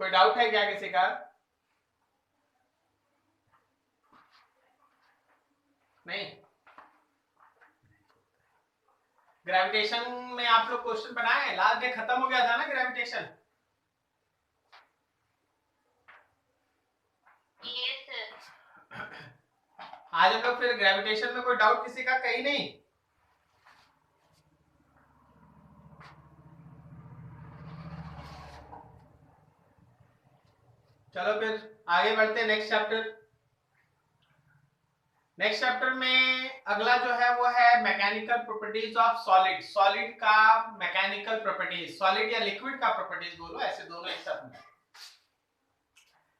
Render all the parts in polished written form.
कोई डाउट है क्या किसी का? नहीं? ग्रेविटेशन में आप लोग क्वेश्चन बनाए, लास्ट डे खत्म हो गया था ना ग्रेविटेशन? आज हम लोग फिर ग्रेविटेशन में कोई डाउट किसी का? कहीं नहीं? चलो फिर आगे बढ़ते हैं नेक्स्ट चैप्टर। नेक्स्ट चैप्टर में अगला जो है वो है mechanical properties of solid. Solid का मैकेनिकल प्रॉपर्टीज, सॉलिड या लिक्विड का प्रॉपर्टीज बोलो, ऐसे दोनों एक साथ में।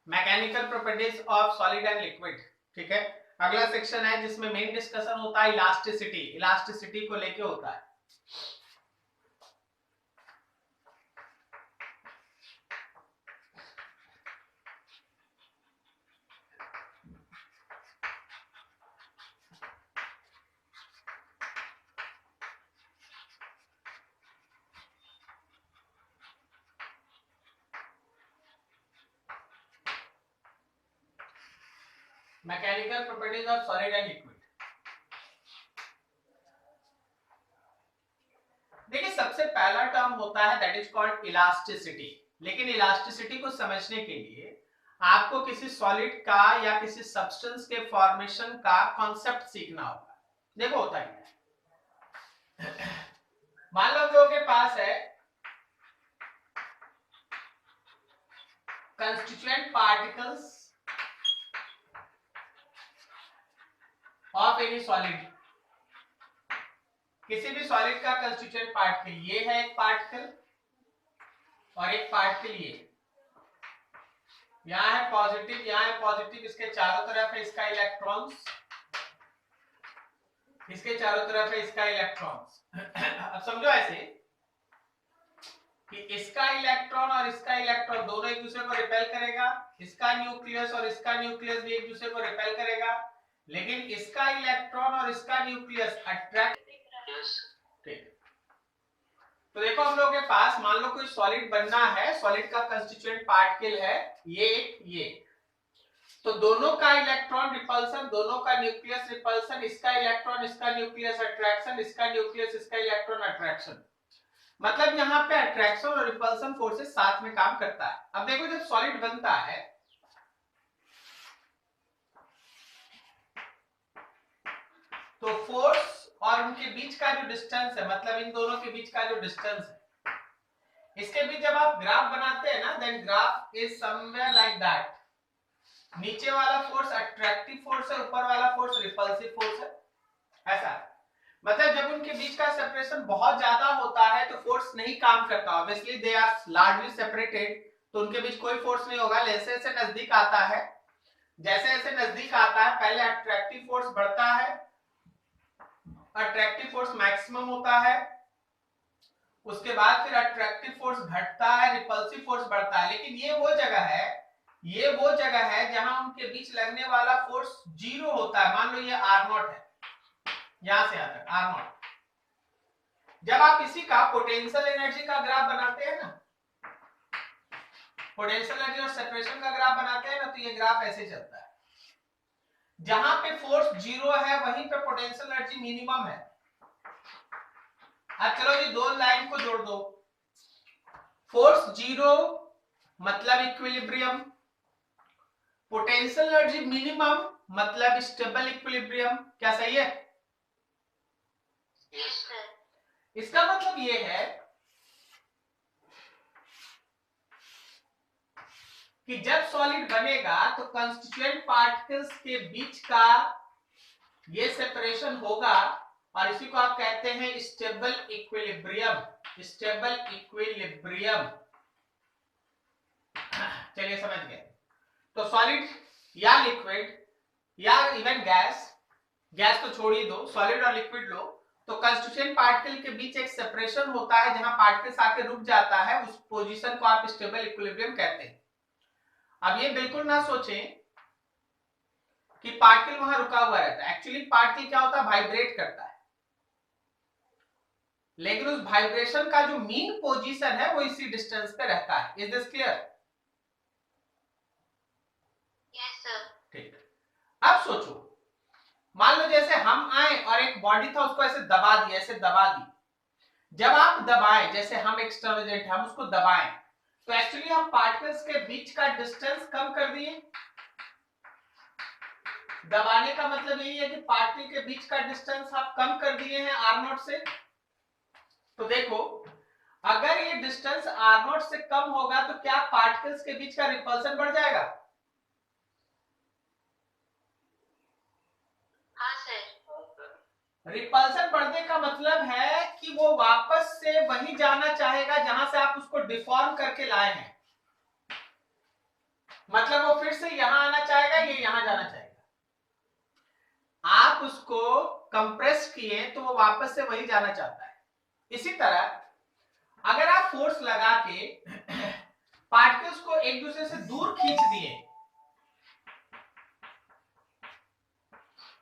Mechanical properties of solid and liquid, ठीक है। अगला सेक्शन है जिसमें मेन डिस्कशन होता है इलास्टिसिटी, इलास्टिसिटी को लेके होता है। Mechanical properties of solid and liquid. देखिए सबसे पहला टर्म होता है दैट इज कॉल्ड इलास्टिसिटी। लेकिन इलास्टिसिटी को समझने के लिए आपको किसी सॉलिड का या किसी सब्सटेंस के फॉर्मेशन का कॉन्सेप्ट सीखना होगा। देखो होता है, मान लो हम लोगों के पास है constituent particles of any solid. किसी भी सॉलिड का कंस्टिट्यूएंट पार्टिकल, ये है एक पार्टिकल और एक पार्टिकल ये, यहां है पॉजिटिव, यहां है पॉजिटिव, इसके चारों तरफ है इसका इलेक्ट्रॉन्स, इसके चारों तरफ है इसका इलेक्ट्रॉन्स। अब समझो ऐसे कि इसका इलेक्ट्रॉन और इसका इलेक्ट्रॉन दोनों एक दूसरे को रिपेल करेगा, इसका न्यूक्लियस और इसका न्यूक्लियस भी एक दूसरे को रिपेल करेगा, लेकिन इसका इलेक्ट्रॉन और इसका न्यूक्लियस अट्रैक्ट। ठीक, तो देखो हम लोग के पास मान लो कोई सॉलिड बनना है, सॉलिड का कंस्टिट्यूएंट पार्टिकल है ये, तो दोनों का इलेक्ट्रॉन रिपल्सन, दोनों का न्यूक्लियस रिपल्सन, इसका इलेक्ट्रॉन इसका न्यूक्लियस अट्रैक्शन, इसका न्यूक्लियस इसका इलेक्ट्रॉन अट्रैक्शन। मतलब यहाँ पे अट्रैक्शन और रिपल्सन फोर्सेस साथ में काम करता है। अब देखो जब सॉलिड बनता है तो फोर्स और उनके बीच का जो डिस्टेंस है, मतलब इन दोनों के बीच का जो डिस्टेंस है, इसके बीच जब आप ग्राफ बनाते हैं ना, then graph is somewhere like that. नीचे वाला फोर्स अट्रैक्टिव फोर्स है, ऊपर वाला फोर्स रिपल्सिव फोर्स है, ऐसा। मतलब जब उनके बीच का सेपरेशन बहुत ज्यादा होता है तो फोर्स नहीं काम करता, obviously they are largely separated, तो उनके बीच कोई फोर्स नहीं होगा। जैसे जैसे नजदीक आता है, जैसे जैसे नजदीक आता है, पहले अट्रैक्टिव फोर्स बढ़ता है, अट्रैक्टिव फोर्स मैक्सिमम होता है, उसके बाद फिर अट्रैक्टिव फोर्स घटता है, रिपल्सिव फोर्स बढ़ता है। लेकिन ये वो जगह है जहां उनके बीच लगने वाला फोर्स जीरो होता है। मान लो ये R0 है, यहां से यहां तक R0। जब आप इसी का पोटेंशियल एनर्जी का ग्राफ बनाते हैं ना, पोटेंशियल एनर्जी और सेपरेशन का ग्राफ बनाते हैं ना, तो ये ग्राफ ऐसे चलता है। जहां पे फोर्स जीरो है वहीं पे पोटेंशियल एनर्जी मिनिमम है। अब चलो ये दो लाइन को जोड़ दो, फोर्स जीरो मतलब इक्विलिब्रियम, पोटेंशियल एनर्जी मिनिमम मतलब स्टेबल इक्विलिब्रियम। क्या सही है? yes, sir. इसका मतलब ये है कि जब सॉलिड बनेगा तो कंस्टिट्यूएंट पार्टिकल्स के बीच का ये सेपरेशन होगा और इसी को आप कहते हैं स्टेबल इक्विलिब्रियम, स्टेबल इक्विलिब्रियम। चलिए समझ गए। तो सॉलिड या लिक्विड या इवन गैस, गैस तो छोड़ ही दो, सॉलिड और लिक्विड लो, तो कंस्टिट्यूएंट पार्टिकल के बीच एक सेपरेशन होता है जहां पार्टिकल्स आके रुक जाता है, उस पोजीशन को आप स्टेबल इक्विलिब्रियम कहते हैं। अब ये बिल्कुल ना सोचें कि पार्टिकल वहां रुका हुआ रहता है, एक्चुअली पार्टिकल क्या होता है, वाइब्रेट करता है, लेकिन उस वाइब्रेशन का जो मीन पोजीशन है वो इसी डिस्टेंस पे रहता है। Is this clear? हम आए और एक बॉडी था उसको ऐसे दबा दिया, ऐसे दबा दी। जब आप दबाएं, जैसे हम एक्सटर्नल एजेंट हम उसको दबाएं, तो एक्चुअली हम पार्टिकल्स के बीच का डिस्टेंस कम कर दिए। दबाने का मतलब यही है कि पार्टिकल के बीच का डिस्टेंस आप कम कर दिए हैं r0 से। तो देखो, अगर ये डिस्टेंस r0 से कम होगा तो क्या पार्टिकल्स के बीच का रिपल्सन बढ़ जाएगा? हाँ सर। रिपल्सन बढ़ने का मतलब है कि वो वापस से वहीं जाना चाहेगा जहां से आप उसको डिफॉर्म करके लाए हैं। मतलब वो फिर से यहां आना चाहेगा, ये यहां जाना चाहेगा। आप उसको कंप्रेस किए तो वो वापस से वहीं जाना चाहता है। इसी तरह अगर आप फोर्स लगा के पार्टिकल्स को एक दूसरे से दूर खींच दिए,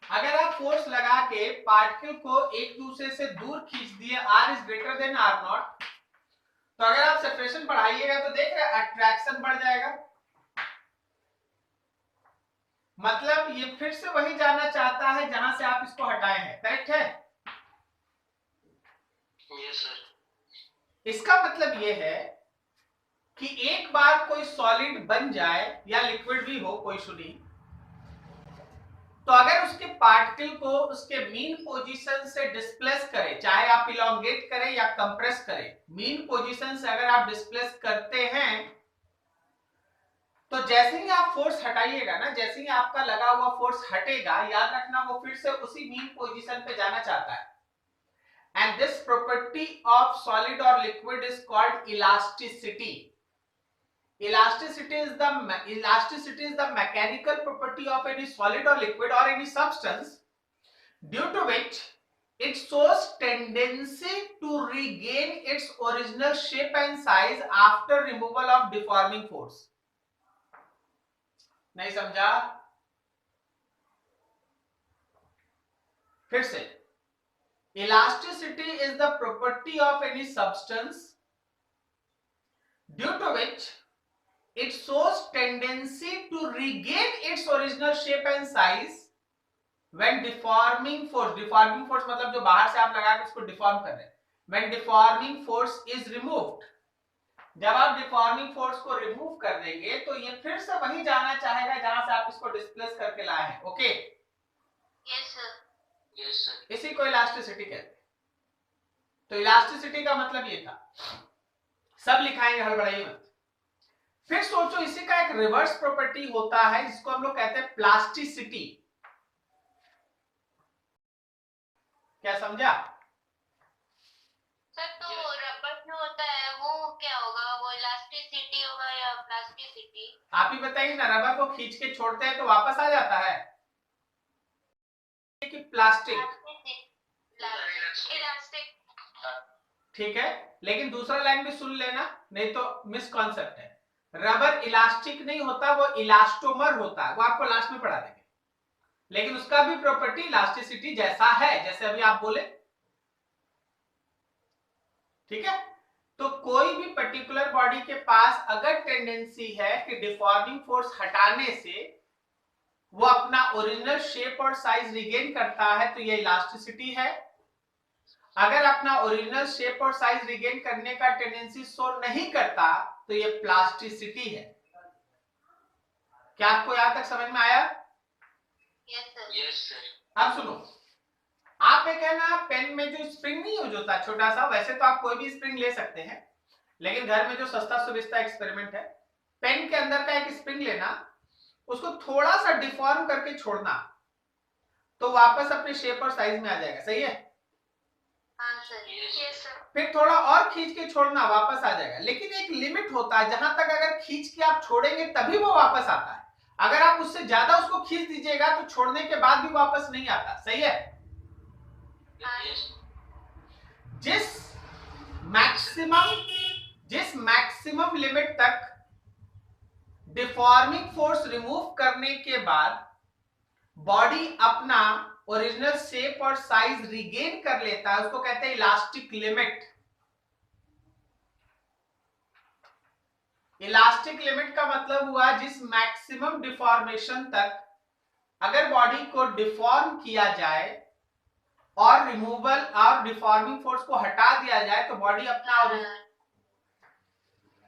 अगर आप फोर्स लगा के पार्टिकल को एक दूसरे से दूर खींच दिए, r is greater than r0, तो अगर आप सेपरेशन बढ़ाइएगा तो देख रहे हैं अट्रैक्शन बढ़ जाएगा। मतलब ये फिर से वही जाना चाहता है जहां से आप इसको हटाए हैं, करेक्ट है? Yes sir. इसका मतलब ये है कि एक बार कोई सॉलिड बन जाए या लिक्विड भी हो, कोई इशू नहीं, तो अगर उसके पार्टिकल को उसके मीन पोजीशन से डिस्प्लेस करें, चाहे आप इलोंगेट करें या कंप्रेस करें, मीन पोजीशन से अगर आप डिस्प्लेस करते हैं तो जैसे ही आप फोर्स हटाइएगा ना, जैसे ही आपका लगा हुआ फोर्स हटेगा, याद रखना वो फिर से उसी मीन पोजीशन पे जाना चाहता है। And this property of solid और liquid is called elasticity. Elasticity is the mechanical property of any solid or liquid or any substance due to which it shows tendency to regain its original shape and size after removal of deforming force. नहीं समझा? फिर से, elasticity is the property of any substance due to which it shows tendency to regain its original shape and size when deforming force मतलब जो बाहर से आप लगा के उसको डिफॉर्म कर रहे हैं, when deforming force is removed, जब आप डिफॉर्मिंग फोर्स को रिमूव कर देंगे तो ये फिर से वहीं जाना चाहेगा जहां से आप इसको डिस्प्लेस करके लाए हैं। Okay? Yes sir. Yes sir. इसी को इलास्टिसिटी कहते हैं। तो इलास्टिसिटी का मतलब ये था, सब लिखाएंगे, हड़बड़ाइए मत। फिर सोचो, इसी का एक रिवर्स प्रॉपर्टी होता है जिसको हम लोग कहते हैं प्लास्टिसिटी। क्या समझा? सर तो रबर जो होता है वो क्या होगा, वो इलास्टिसिटी होगा या प्लास्टिसिटी? आप ही बताइए ना, रबर को खींच के छोड़ते हैं तो वापस आ जाता है कि प्लास्टिक? इलास्टिक। ठीक है, लेकिन दूसरा लाइन भी सुन लेना, नहीं तो मिसकॉन्सेप्ट है। रबर इलास्टिक नहीं होता, वो इलास्टोमर होता है, वो आपको लास्ट में पढ़ा देंगे। लेकिन उसका भी प्रॉपर्टी इलास्टिसिटी जैसा है, जैसे अभी आप बोले। ठीक है? तो कोई भी पर्टिकुलर बॉडी के पास अगर टेंडेंसी है कि डिफॉर्मिंग फोर्स हटाने से वो अपना ओरिजिनल शेप और साइज रिगेन करता है तो ये इलास्टिसिटी है। अगर अपना ओरिजिनल शेप और साइज रिगेन करने का टेंडेंसी शो नहीं करता तो ये प्लास्टिसिटी है। क्या आपको यहां तक समझ में आया? Yes sir. अब सुनो, आप एक है ना, पेन में जो स्प्रिंग नहीं यूज होता छोटा सा, वैसे तो आप कोई भी स्प्रिंग ले सकते हैं, लेकिन घर में जो सस्ता सुविस्ता एक्सपेरिमेंट है, पेन के अंदर का एक स्प्रिंग लेना, उसको थोड़ा सा डिफॉर्म करके छोड़ना, तो वापस अपने शेप और साइज में आ जाएगा। सही है? हाँ सर। Yes sir. फिर थोड़ा और खींच के छोड़ना, वापस आ जाएगा। लेकिन एक लिमिट होता है जहां तक अगर खींच के आप छोड़ेंगे तभी वो वापस आता है। अगर आप उससे ज्यादा उसको खींच दीजिएगा तो छोड़ने के बाद भी वापस नहीं आता। सही है? जिस मैक्सिमम लिमिट तक डिफॉर्मिंग फोर्स रिमूव करने के बाद बॉडी अपना ओरिजिनल शेप और साइज रिगेन कर लेता है, उसको कहते हैं इलास्टिक लिमिट। इलास्टिक लिमिट का मतलब हुआ जिस मैक्सिमम डिफॉर्मेशन तक अगर बॉडी को डिफॉर्म किया जाए और रिमूवल और डिफॉर्मिंग फोर्स को हटा दिया जाए तो बॉडी अपना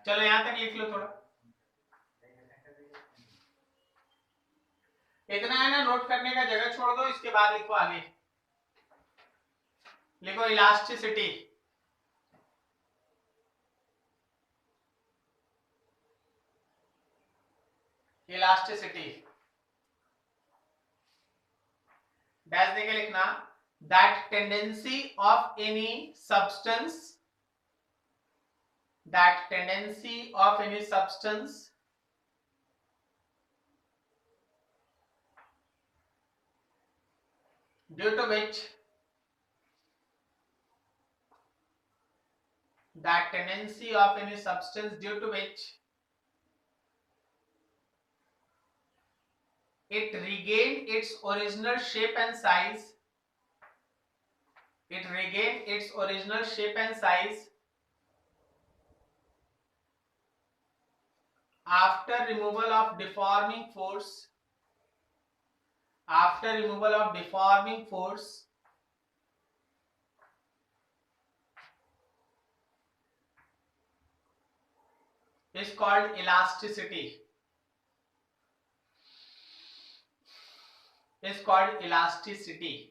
चलो यहां तक लिख लो थोड़ा, इतना है ना, नोट करने का जगह छोड़ दो, इसके बाद लिखो आगे, लिखो इलास्टिसिटी। इलास्टिसिटी डैश देके लिखना, that tendency of any substance, that tendency of any substance due to which, that tendency of any substance due to which it regained its original shape and size, it regained its original shape and size after removal of deforming force, after removal of deforming force is called elasticity, is called elasticity.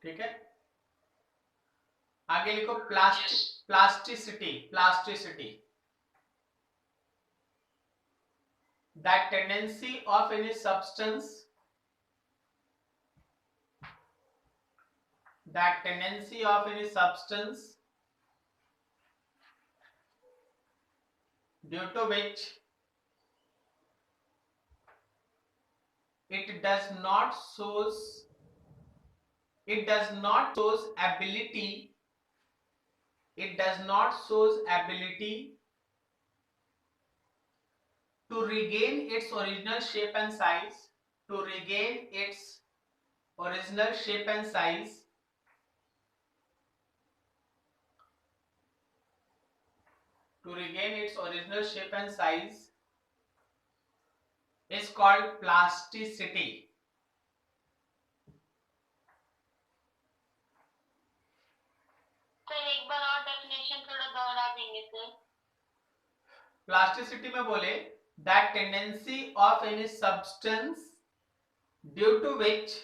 ठीक है, आगे लिखो plasticity, plasticity, that tendency of any substance, that tendency of any substance due to which it does not shows, it does not shows ability, it does not shows ability to regain its original shape and size, to regain its original shape and size to regain its original shape and size is called plasticity. Sir एक बार और definition थोड़ा दोहरा देंगे sir. Plasticity में बोले, that tendency of any substance due to which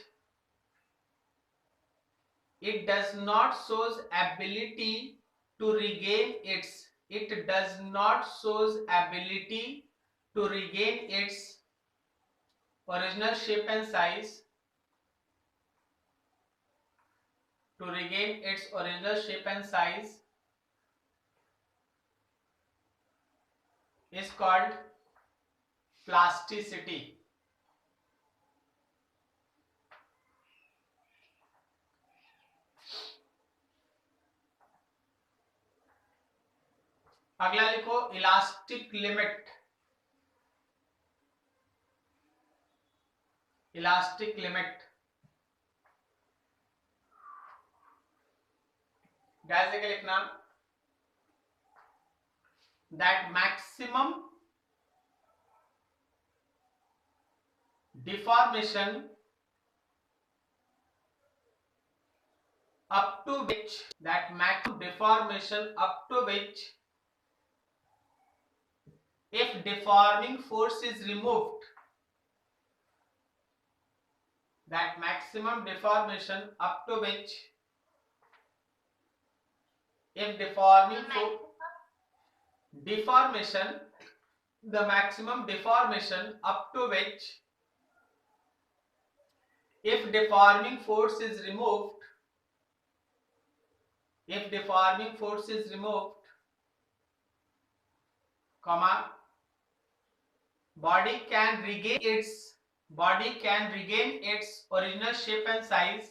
it does not shows ability to regain its, it does not shows ability to regain its original shape and size, to regain its original shape and size is called plasticity. अगला लिखो elastic limit, elastic limit dash देके लिखना, that maximum deformation up to which, that maximum deformation up to which if deforming force is removed, that maximum deformation up to which if deforming deformation, the maximum deformation up to which if deforming force is removed, if deforming force is removed, comma, body can regain its original shape and size,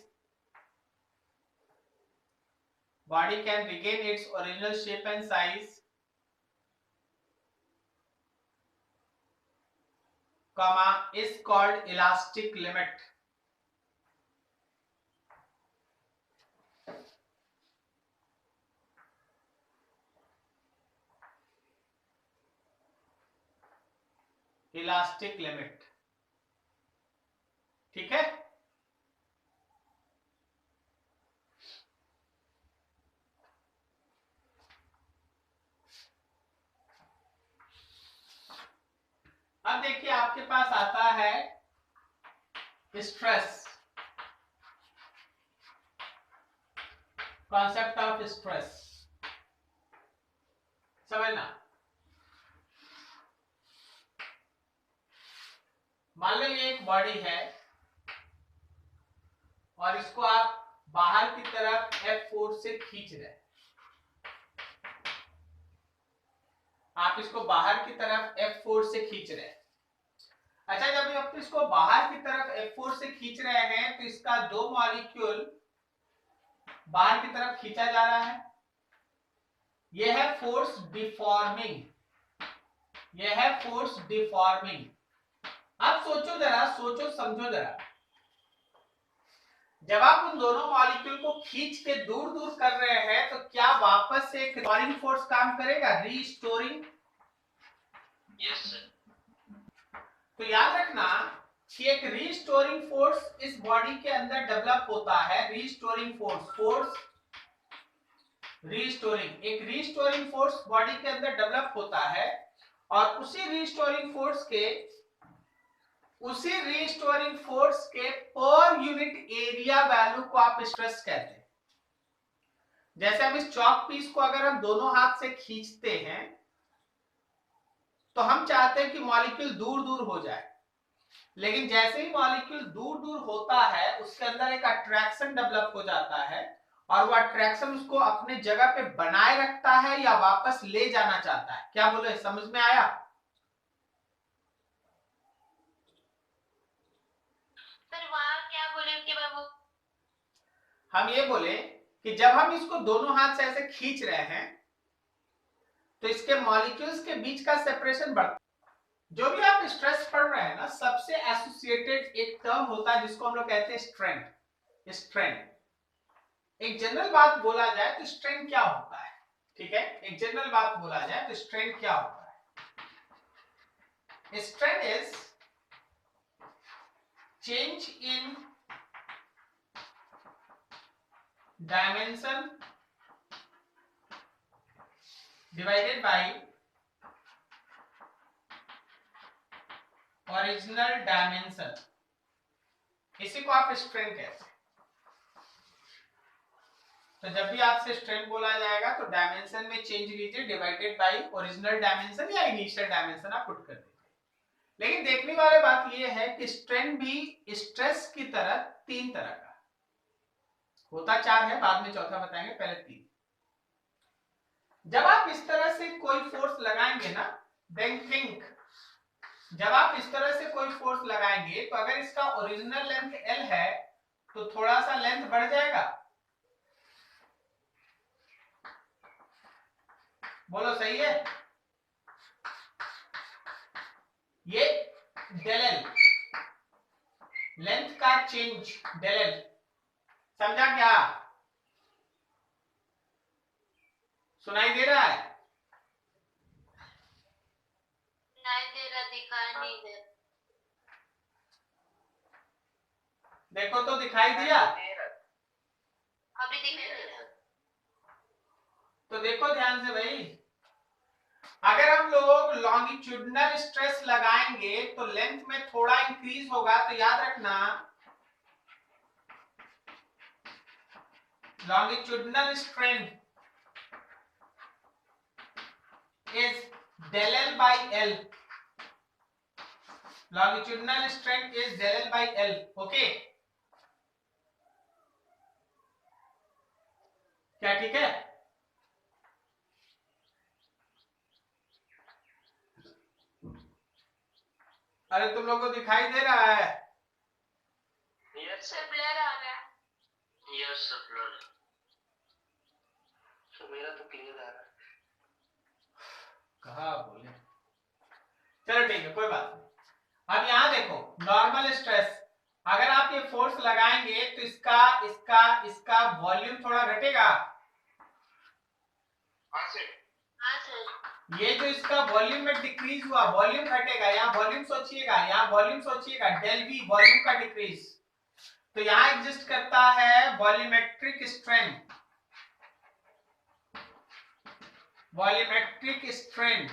body can regain its original shape and size, comma, is called elastic limit. Elastic limit. ठीक है, अब देखिए आपके पास आता है stress, concept of stress समझना। मान लो ये एक बॉडी है और इसको आप बाहर की तरफ F फोर्स से खींच रहे हैं, आप इसको बाहर की तरफ F फोर्स से खींच रहे हैं। अच्छा, जब आप इसको बाहर की तरफ F फोर्स से खींच रहे हैं तो इसका दो मॉलिक्यूल बाहर की तरफ खींचा जा रहा है, यह है फोर्स डिफॉर्मिंग, यह है फोर्स डिफॉर्मिंग। अब सोचो जरा, सोचो समझो जरा, जब आप उन दोनों मॉलिक्यूल को खींच के दूर दूर कर रहे हैं तो क्या वापस से एक रिस्टोरिंग फोर्स काम करेगा, रीस्टोरिंग? Yes sir. तो याद रखना कि एक रीस्टोरिंग फोर्स इस बॉडी के अंदर डेवलप होता है, रीस्टोरिंग फोर्स, फोर्स रीस्टोरिंग, एक रीस्टोरिंग फोर्स बॉडी के अंदर डेवलप होता है और उसी रीस्टोरिंग फोर्स के पर यूनिट एरिया वैल्यू को आप स्ट्रेस कहते हैं। जैसे हम इस चॉक पीस को अगर हम दोनों हाथ से खींचते हैं तो हम चाहते हैं कि मॉलिक्यूल दूर दूर हो जाए, लेकिन जैसे ही मॉलिक्यूल दूर दूर होता है उसके अंदर एक अट्रैक्शन डेवलप हो जाता है और वो अट्रैक्शन उसको अपने जगह पे बनाए रखता है या वापस ले जाना चाहता है। क्या बोले, समझ में आया? सर वहाँ क्या बोले उसके बाद वो? हम ये बोले कि जब हम इसको दोनों हाथ से ऐसे खींच रहे हैं तो इसके मॉलिक्यूल्स के बीच का सेपरेशन बढ़ता है। जो भी आप स्ट्रेस पढ़ रहे हैं ना, सबसे एसोसिएटेड एक टर्म होता है जिसको हम लोग कहते हैं स्ट्रेंथ। स्ट्रेंथ, एक जनरल बात बोला जाए तो स्ट्रेंथ क्या होता है, ठीक है, एक जनरल बात बोला जाए तो स्ट्रेंथ क्या होता है? Strength is change in dimension divided by original dimension, इसी को आप स्ट्रेंथ कहते हैं। तो जब भी आपसे स्ट्रेंथ बोला जाएगा तो डायमेंशन में चेंज लीजिए, डिवाइडेड बाय ओरिजिनल डायमेंशन या इनिशियल डायमेंशन आप पुट कर दीजिए। लेकिन देखने वाली बात यह है कि स्ट्रेंथ भी स्ट्रेस की तरह तीन तरह का होता, चार है, बाद में चौथा बताएंगे, पहले तीन। जब आप इस तरह से कोई फोर्स लगाएंगे ना, देन थिंक, जब आप इस तरह से कोई फोर्स लगाएंगे तो अगर इसका ओरिजिनल लेंथ L है तो थोड़ा सा लेंथ बढ़ जाएगा, बोलो सही है? ये डेल एल, लेंथ का चेंज डेल एल, समझा क्या? सुनाई दे रहा है? नहीं दे रहा, दिखाई नहीं दे। देखो तो दिखाई दिया? अभी दिखाई दे रहा। तो देखो ध्यान से भाई, अगर हम लोग लॉन्गिट्यूडनल स्ट्रेस लगाएंगे तो लेंथ में थोड़ा इंक्रीज होगा, तो याद रखना longitudinal strain is del L by L, longitudinal strain is del L by L, okay? क्या ठीक है? अरे तुम लोगों को दिखाई दे रहा है? यस सर, ब्लर आ रहा है। Yes sir, blur. सर मेरा तो क्लियर आ रहा है। कहा बोले? चलो ठीक है, कोई बात नहीं। अब यहां देखो, नॉर्मल स्ट्रेस, अगर आप ये फोर्स लगाएंगे तो इसका इसका इसका वॉल्यूम थोड़ा घटेगा। हाँ सर। हाँ सर। ये जो इसका वॉल्यूम में डिक्रीज हुआ, वॉल्यूम घटेगा, यहाँ वॉल्यूम सोचिएगा, यहाँ वॉल्यूम सोचिएगा, डेल वी वॉल्यूम का डिक्रीज, तो यहाँ एग्जिस्ट करता है volumetric strain, volumetric strain,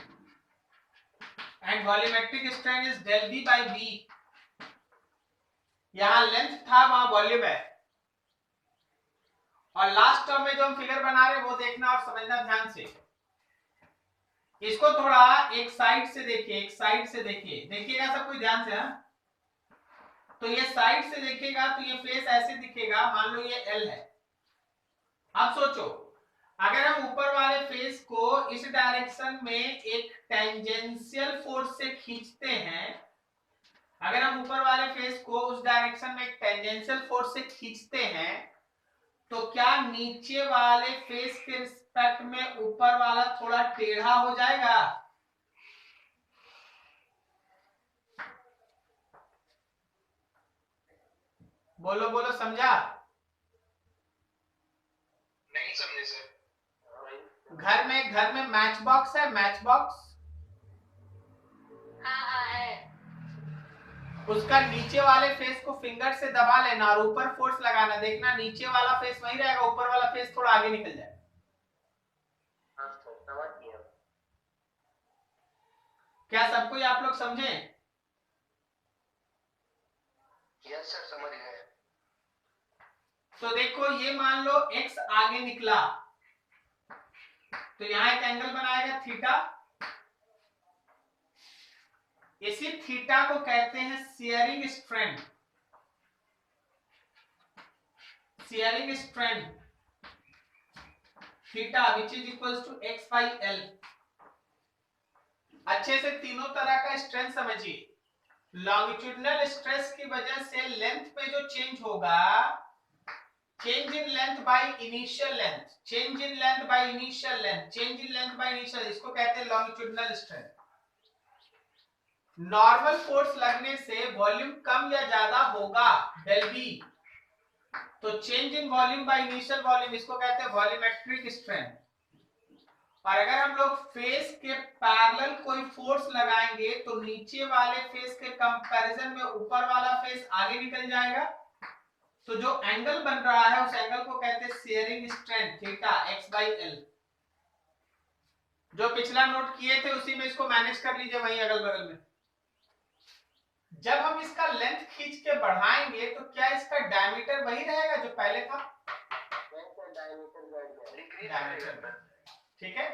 and volumetric strain is del V by V. यहाँ लेंथ था, वहां वॉल्यूम है, और लास्ट टर्म में जो हम फिगर बना रहे हैं वो देखना और समझना ध्यान से। इसको थोड़ा एक साइड से देखिए, एक साइड से देखिए, देखिएगा सब कोई ध्यान से। हाँ, तो ये साइड से देखिएगा तो ये फेस ऐसे दिखेगा, मान लो ये एल है। अब सोचो, अगर हम ऊपर वाले फेस को इस डायरेक्शन में एक टेंजेंशियल फोर्स से खींचते हैं, अगर हम ऊपर वाले फेस को उस डायरेक्शन में एक टेंजेंशियल फोर्स से खींचते हैं, तो क्या नीचे वाले फेस के रिस्पेक्ट में ऊपर वाला थोड़ा टेढ़ा हो जाएगा? बोलो बोलो, समझा? नहीं समझे सर। घर में मैच बॉक्स है, मैच बॉक्स, हाँ हाँ है। उसका नीचे वाले फेस को फिंगर से दबा लेना और ऊपर फोर्स लगाना, देखना नीचे वाला फेस वहीं रहेगा, ऊपर वाला फेस थोड़ा आगे निकल जाए। हाँ सर, समझ गया। क्या सब कोई आप लोग समझे? यस सर, समझ गए। तो देखो, ये मान लो x आगे निकला, तो यहां एक एंगल बनाएगा थीटा, इसी थीटा को कहते हैं shearing strain, shearing strain theta which is equals to x by L. अच्छे से तीनों तरह का स्ट्रेन समझिए। लॉन्गिट्यूडनल स्ट्रेस की वजह से लेंथ में जो चेंज होगा, change in length by initial length, change in length by initial length, change in length by initial, इसको कहते हैं लॉन्गिट्यूडनल स्ट्रेन। नॉर्मल फोर्स लगने से वॉल्यूम कम या ज्यादा होगा, डेल वी, तो change in volume by initial volume, इसको कहते हैं वॉल्यूमेट्रिक स्ट्रेन। और अगर हम लोग फेस के पैरेलल कोई फोर्स लगाएंगे तो नीचे वाले फेस के कंपैरिजन में ऊपर वाला फेस आगे निकल जाएगा, तो जो एंगल बन रहा है उस एंगल को कहते हैं shearing strain theta x by L. जो पिछला नोट किए थे उसी में इसको मैनेज कर लीजिए वहीं अगल बगल में। जब हम इसका लेंथ खींच के बढ़ाएंगे तो क्या इसका डायमीटर वही रहेगा जो पहले था? डायमीटर, ठीक है।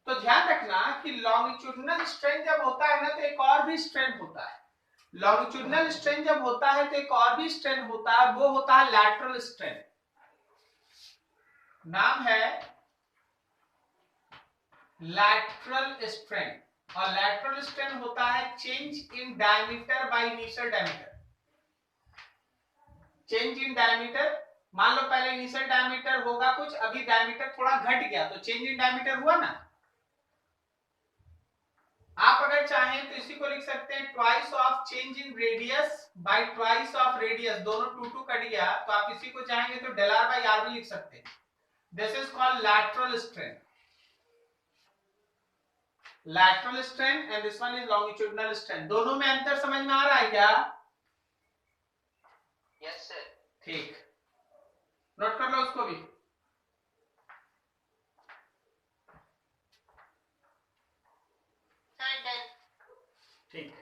तो ध्यान रखना कि लॉन्गिट्यूडनल स्ट्रेन जब होता है ना तो एक और भी स्ट्रेन होता है। लॉन्गिट्यूडनल स्ट्रेन जब होता है तो एक और भी स्ट्रेन होता है, वो होता है लैटरल स्ट्रेन। नाम है लैटरल स्ट्रेन, और लैटरल स्ट्रेन होता है change in diameter by initial diameter. Change in diameter, मान लो पहले इनिशियल डायमीटर होगा कुछ, अभी डायमीटर थोड़ा घट गया तो चेंज इन डायमीटर हुआ ना। आप अगर चाहें तो इसी को लिख सकते हैं twice of change in radius bye twice of radius, दोनों 2 कट गया तो आप इसी को चाहेंगे तो डेल आर बाई आर भी लिख सकते हैं। This is called lateral strain, lateral strain, and this one is longitudinal strain. दोनों में अंतर समझ में आ रहा है क्या? Yes sir. ठीक, नोट कर लो उसको भी। ठीक,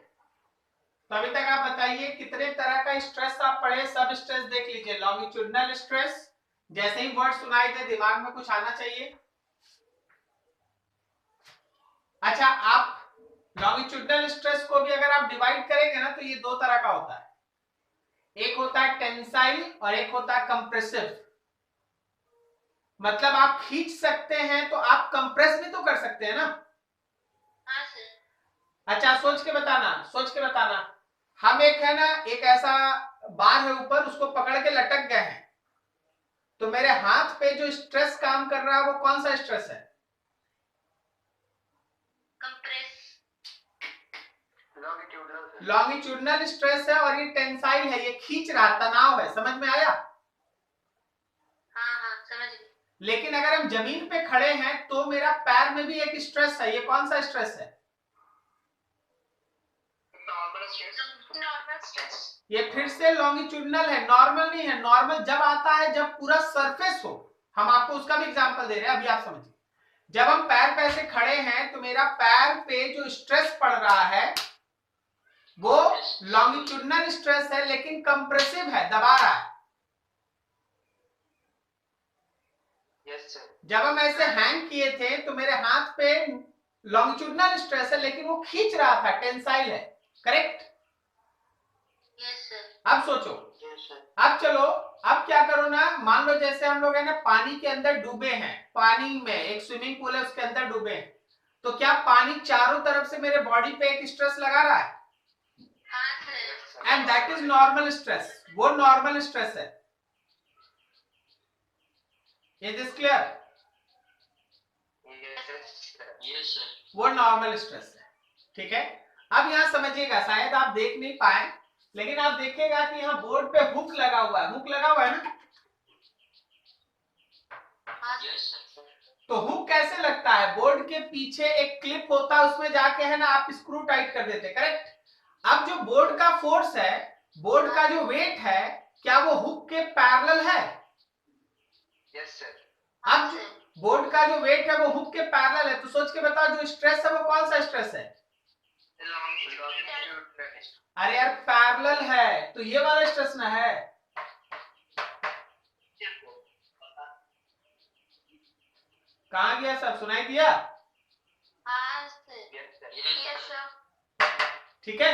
तो अभी तक आप बताइए कितने तरह का स्ट्रेस आप पढ़े, सब स्ट्रेस देख लीजिए। लॉन्गिट्यूडनल स्ट्रेस, जैसे ही वर्ड सुनाई दे दिमाग में कुछ आना चाहिए। अच्छा, आप लॉन्गिट्यूडनल स्ट्रेस को भी अगर आप डिवाइड करेंगे ना तो ये दो तरह का होता है, एक होता है टेंसाइल और एक होता है कंप्रेसिव। मतलब आप खींच सकते हैं तो आप कंप्रेस भी तो कर सकते हैं ना। हाँ सर। अच्छा, सोच के बताना, सोच के बताना। हम एक है ना, एक ऐसा बार है ऊपर, उसको पकड़ के लटक गए हैं, तो मेरे हाथ पे जो स्ट्रेस काम कर रहा है वो कौन सा स्ट्रेस है? कंप्रेस। लॉन्गिट्यूडनल स्ट्रेस है, और ये टेंसाइल है, ये खींच रहा, तनाव है। समझ में आया? हाँ हाँ समझ गई। लेकिन अगर हम जमीन पे खड़े हैं तो मेरा पैर में भी एक स्ट्रेस है। ये कौन सा स्ट्रेस है? Normal stress. ये फिर से लॉन्गिट्यूडनल है, नॉर्मल नहीं है। नॉर्मल जब आता है जब पूरा सरफेस हो। हम आपको उसका भी एग्जांपल दे रहे हैं, अभी आप समझिए। जब हम पैर पे ऐसे खड़े हैं तो मेरा पैर पे जो स्ट्रेस पड़ रहा है वो लॉन्गिट्यूडनल स्ट्रेस है, लेकिन कंप्रेसिव है, दबा रहा है। Yes sir. जब हम ऐसे हैंग किए थे तो मेरे हाथ पे लॉन्गिट्यूडनल स्ट्रेस है, लेकिन वो खींच रहा था, टेंसाइल है। करेक्ट? Yes sir. अब सोचो, यस सर। अब चलो, अब क्या करो ना, मान लो जैसे हम लोग है ना पानी के अंदर डूबे हैं, पानी में एक स्विमिंग पूल है उसके अंदर डूबे हैं, तो क्या पानी चारों तरफ से मेरे बॉडी पे एक स्ट्रेस लगा रहा है? हाँ sir. And that is normal stress. वो नॉर्मल स्ट्रेस है। Is this clear? Yes sir. वो नॉर्मल स्ट्रेस है। ठीक है, अब यहां समझिएगा, शायद आप देख नहीं पाए, लेकिन आप देखिएगा कि यहाँ बोर्ड पे हुक लगा हुआ है। हुक लगा हुआ है ना? हाँ यस सर। तो हुक कैसे लगता है? बोर्ड के पीछे एक क्लिप होता है, उसमें जाके है ना आप स्क्रू टाइट कर देते। करेक्ट? अब जो बोर्ड का फोर्स है, बोर्ड का जो वेट है, क्या वो हुक के पैरेलल है? Yes sir. अब बोर्ड का जो वेट है वो हुक के पैरेलल है, तो सोच के बताओ जो स्ट्रेस है वो कौन सा स्ट्रेस है? अरे यार पैरेलल है, तो ये वाला स्ट्रेस ना है। कहां गया सब? सुनाई दिया? हाँ सर। Yes sir. ठीक है,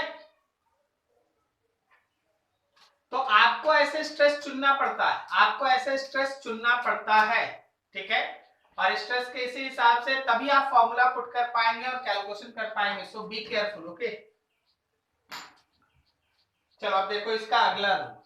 तो आपको ऐसे स्ट्रेस चुनना पड़ता है, आपको ऐसे स्ट्रेस चुनना पड़ता है। ठीक है, और स्ट्रेस के इसी हिसाब से तभी आप फॉर्मूला पुट कर पाएंगे और कैलकुलेशन कर पाएंगे। सो बी केयरफुल। ओके, चलो अब देखो इसका अगला रूल।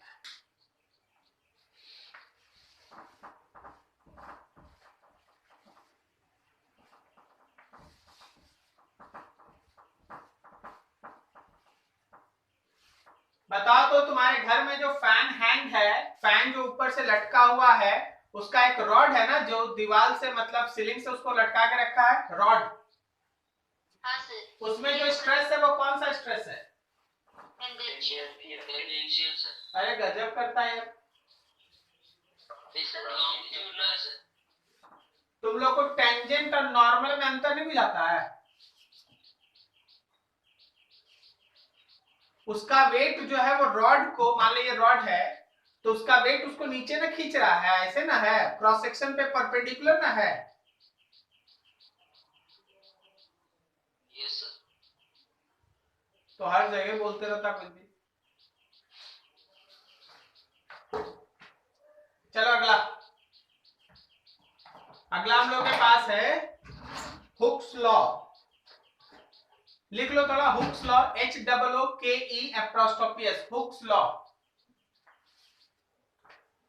बताओ तो तुम्हारे घर में जो फैन हैंग है, फैन जो ऊपर से लटका हुआ है, उसका एक रॉड है ना जो दीवार से मतलब सीलिंग से उसको लटका के रखा है, रॉड। हाँ सर। उसमें जो स्ट्रेस है वो कौन सा स्ट्रेस है? अरे गजब करता है यार, तुम लोग को टेंजेंट और नॉर्मल में अंतर नहीं बुझाता है? उसका वेट जो है वो रॉड को, मान लो ये रॉड है, तो उसका वेट उसको नीचे ना खींच रहा है, ऐसे ना है, क्रॉस सेक्शन पे परपेंडिकुलर ना है। Yes sir. तो हर जगह बोलते रहता कुछ भी। चलो अगला, अगला हम लोग के पास है हुक्स लॉ। लिख लो थोड़ा, Hooke's law, HOOKE apostrophe S, Hooke's law,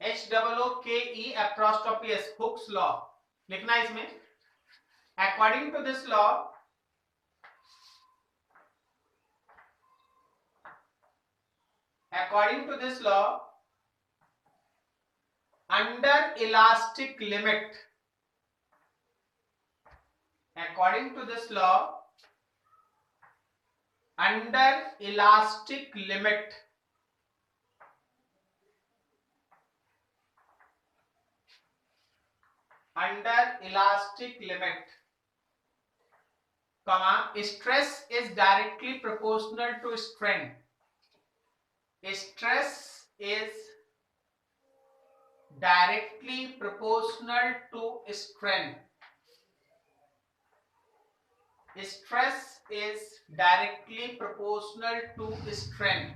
HOOKE apostrophe S, Hooke's law लिखना इसमें। According to this law, according to this law, under elastic limit, according to this law, under elastic limit, under elastic limit, comma, stress is directly proportional to strain. Stress is directly proportional to strain. Stress is directly proportional to strain.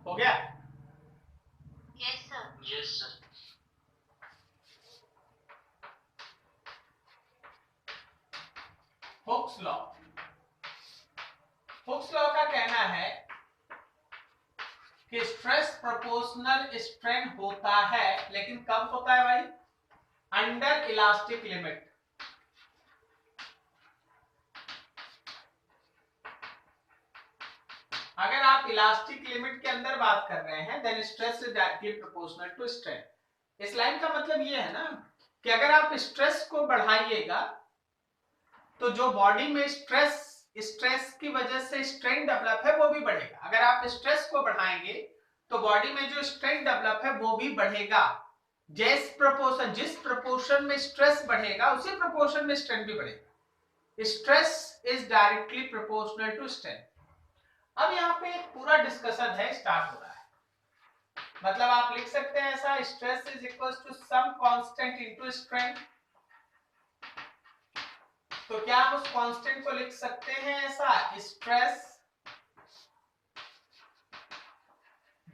हो गया? Yes sir. Yes sir. Hooke's law, Hooke's law का कहना है कि stress proportional strain होता है, लेकिन कब होता है भाई? Under elastic limit. आप इलास्टिक लिमिट के अंदर बात कर रहे हैं, then stress is directly proportional to strain. इस लाइन का मतलब ये है ना कि अगर आप स्ट्रेस को बढ़ाइएगा तो जो बॉडी में स्ट्रेस की वजह से स्ट्रेन डेवलप है वो भी बढ़ेगा। अगर आप स्ट्रेस को बढ़ाएंगे तो बॉडी में जो स्ट्रेन डेवलप है वो भी बढ़ेगा। जिस प्रोपोर्शन में स्ट्रेस बढ़ेगा उसी प्रोपोर्शन में स्ट्रेन भी बढ़ेगा। Stress is directly proportional to strain. अब यहाँ पे एक पूरा डिस्कशन है, स्टार्ट हो रहा है। मतलब आप लिख सकते हैं ऐसा, stress is equal to some constant into strain. तो क्या हम उस कांस्टेंट को लिख सकते हैं ऐसा, स्ट्रेस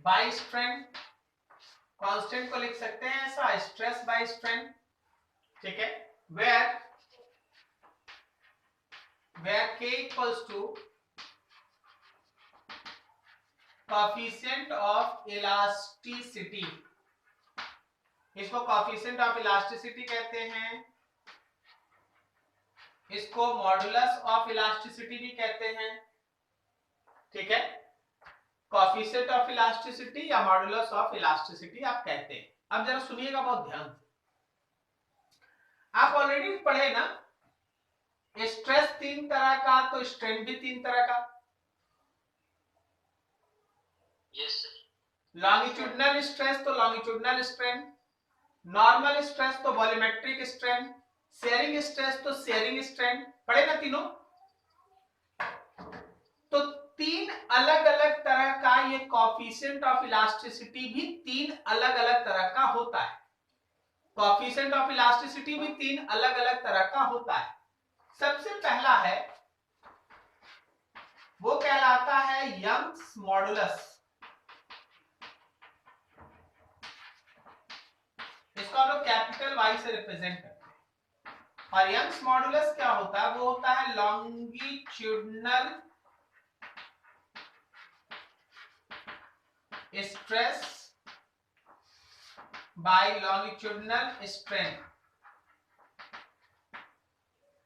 बाय स्ट्रेन। कांस्टेंट को लिख सकते हैं ऐसा, स्ट्रेस बाय स्ट्रेन। ठीक है, where k equals to coefficient of elasticity. इसको कोएफिशिएंट ऑफ इलास्टिसिटी कहते हैं, इसको मॉडुलस ऑफ इलास्टिसिटी भी कहते हैं। ठीक है, कोएफिशिएंट ऑफ इलास्टिसिटी या मॉडुलस ऑफ इलास्टिसिटी आप कहते हैं। अब जरा सुनिएगा बहुत ध्यान से। आप ऑलरेडी पढ़े ना, स्ट्रेस 3 तरह का तो स्ट्रेन भी 3 तरह का। Yes sir. लॉन्गिट्यूडनल स्ट्रेस तो लॉन्गिट्यूडनल स्ट्रेन, नॉर्मल स्ट्रेस तो वॉल्यूमेट्रिक स्ट्रेन, शेयरिंग स्ट्रेस तो शेयरिंग स्ट्रेन। पढ़े ना तीनों? तो 3 अलग अलग तरह का ये कोएफिशिएंट ऑफ इलास्टिसिटी भी 3 अलग अलग तरह का होता है। कोएफिशिएंट ऑफ इलास्टिसिटी भी 3 अलग अलग तरह का होता है। सबसे पहला है, वो कहलाता है यंग्स मॉडुलस। इसको हम लोग कैपिटल वाई से रिप्रेजेंट करते हैं। और यंग्स मॉडुलस क्या होता है, वो होता है longitudinal stress by longitudinal strain.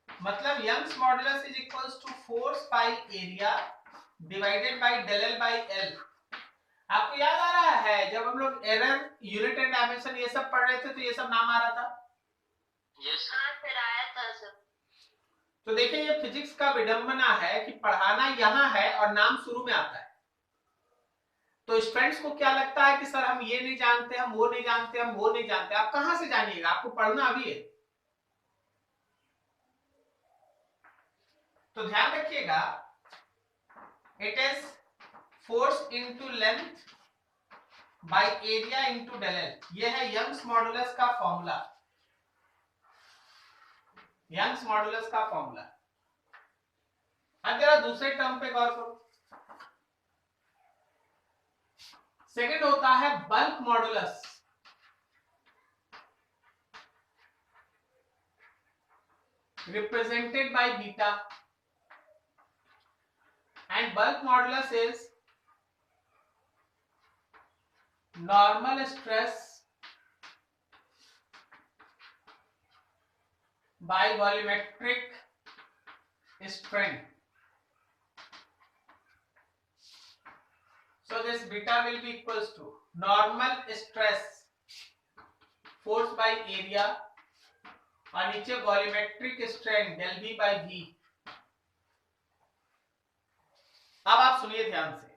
मतलब Young's modulus is equals to force by area divided by del L by L. आपको याद आ रहा है जब हम लोग एरर, यूनिट एंड डायमेंशन ये सब पढ़ रहे थे तो ये सब नाम आ रहा था? यस हाँ सर, आया था सर। तो देखिए ये फिजिक्स का विडंबना है कि पढ़ाना यहाँ है और नाम शुरू में आता है। तो स्टूडेंट्स को क्या लगता है कि सर हम ये नहीं जानते, हम वो नहीं जानते, हम वो नहीं जानते। आप कहां से जानिएगा, आपको पढ़ना अभी है। तो ध्यान रखिएगा, it is force into length by area into del L. ये है यंग्स मॉडुलस का फॉर्मूला। यंग्स मॉडुलस का फॉर्मूला। अब जरा दूसरे टर्म पे गौर करो। सेकंड होता है bulk modulus. Represented by beta, and bulk modulus is normal stress by volumetric strain. So this beta will be equals to normal stress force by area और नीचे volumetric strain del v by v। अब आप सुनिए ध्यान से।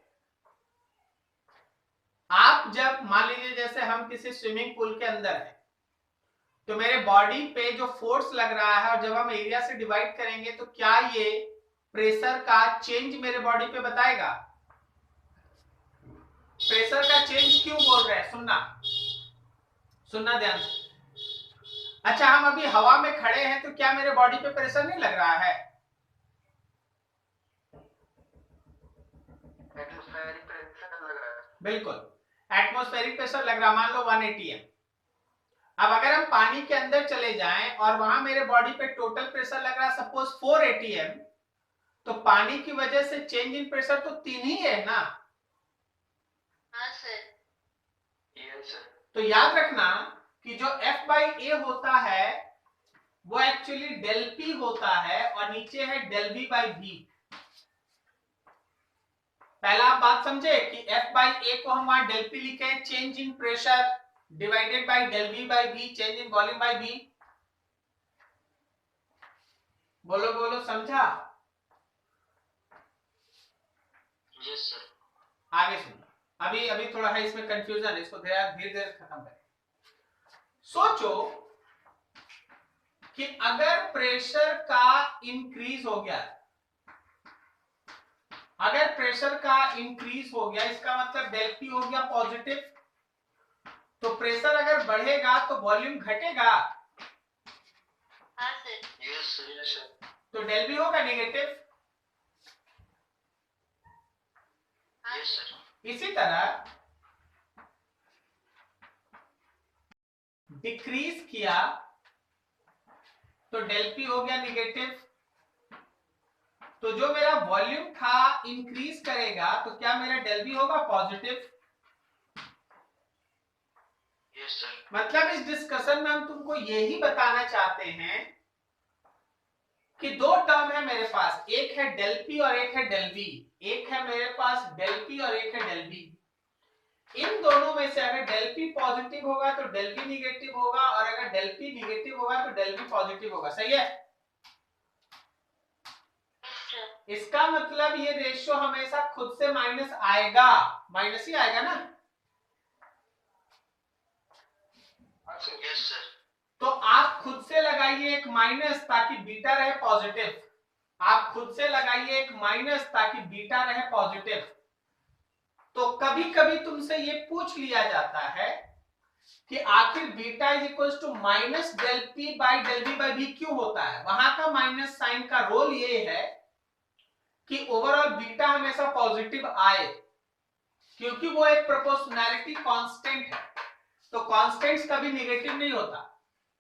आप जब मान लीजिए जैसे हम किसी स्विमिंग पूल के अंदर हैं, तो मेरे बॉडी पे जो फोर्स लग रहा है और जब हम एरिया से डिवाइड करेंगे तो क्या ये प्रेशर का चेंज मेरे बॉडी पे बताएगा? प्रेशर का चेंज क्यों बोल रहे हैं, सुनना ध्यान से। अच्छा, हम अभी हवा में खड़े हैं तो क्या मेरे बॉडी पे प्रेशर नहीं लग रहा है? एटमॉस्फेरिक प्रेशर लग रहा है। बिल्कुल, एटमॉस्फेरिक प्रेशर लग रहा, मान लो 1 atm। अब अगर हम पानी के अंदर चले जाएं और वहां मेरे बॉडी पे टोटल प्रेशर लग रहा है सपोज 4 atm, तो पानी की वजह से चेंज इन प्रेशर तो 3 ही है ना? हाँ सर। Yes sir. तो याद रखना कि जो F by A होता है वो एक्चुअली डेल P होता है और नीचे है डेल V by V। पहला आप बात समझे कि F बाई ए को हम वहां डेल पी लिखे, change in pressure divided by del V by B, change in volume by B. बोलो बोलो, समझा? Yes sir. आगे सुनो, अभी अभी थोड़ा है इसमें कंफ्यूजन है, इसको धीरे धीरे खत्म करें। सोचो कि अगर प्रेशर का इंक्रीज हो गया, अगर प्रेशर का इंक्रीज हो गया, इसका मतलब डेल पी हो गया पॉजिटिव, तो प्रेशर अगर बढ़ेगा तो वॉल्यूम घटेगा, हाँ sir. Yes sir. Yes sir. तो डेल बी होगा नेगेटिव। हाँ यस सर। सर। इसी तरह डिक्रीज किया तो डेल पी हो गया नेगेटिव, तो जो मेरा वॉल्यूम था इंक्रीज करेगा तो क्या मेरा डेल बी होगा पॉजिटिव। Yes sir. मतलब इस डिस्कशन में हम तुमको यही बताना चाहते हैं कि दो टर्म है मेरे पास, एक है डेल पी और एक है डेल बी। एक है मेरे पास डेल पी और एक है डेल बी। इन दोनों में से अगर डेल पी पॉजिटिव होगा तो डेल बी निगेटिव होगा, और अगर डेल पी निगेटिव होगा तो डेल बी पॉजिटिव होगा। सही है? इसका मतलब ये रेशियो हमेशा खुद से माइनस आएगा, माइनस ही आएगा ना। Yes sir. तो आप खुद से लगाइए एक माइनस ताकि बीटा रहे पॉजिटिव। आप खुद से लगाइए एक माइनस ताकि बीटा रहे पॉजिटिव। तो कभी कभी तुमसे ये पूछ लिया जाता है कि आखिर beta is equal to minus del P by del B by B क्यों होता है। वहां का माइनस साइन का रोल ये है कि ओवरऑल बीटा हमेशा पॉजिटिव आए, क्योंकि वो एक प्रोपोर्शनैलिटी कांस्टेंट है। तो कांस्टेंट्स कभी नेगेटिव नहीं होता,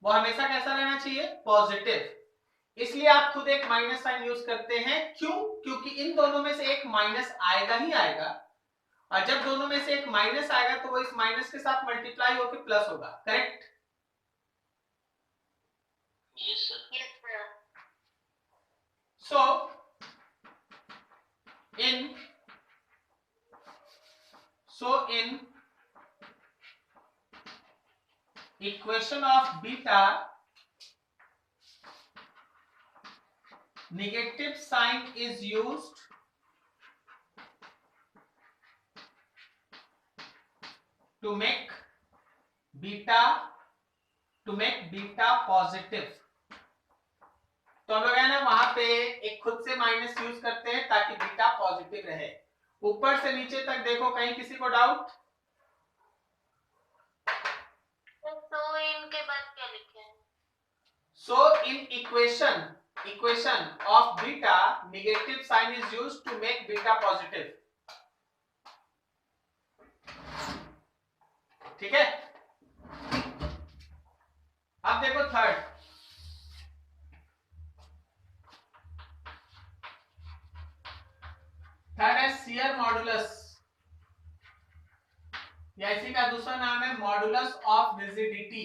वो हमेशा कैसा रहना चाहिए, पॉजिटिव। इसलिए आप खुद एक माइनस साइन यूज करते हैं। क्यों? क्योंकि इन दोनों में से एक माइनस आएगा ही आएगा, और जब दोनों में से एक माइनस आएगा तो वो इस माइनस के साथ मल्टीप्लाई होकर प्लस होगा। Correct? Yes sir. Yes sir. So in equation of beta, negative sign is used to make beta positive. तो हम लोग है ना वहां पे एक खुद से माइनस यूज करते हैं ताकि बीटा पॉजिटिव रहे। ऊपर से नीचे तक देखो, कहीं किसी को डाउट? तो इनके बाद क्या लिखे हैं? So in equation of beta, negative sign is used to make beta positive. ठीक है? अब देखो थर्ड है शियर मॉडुलस, या इसी का दूसरा नाम है मॉडुलस ऑफ रिजिडिटी।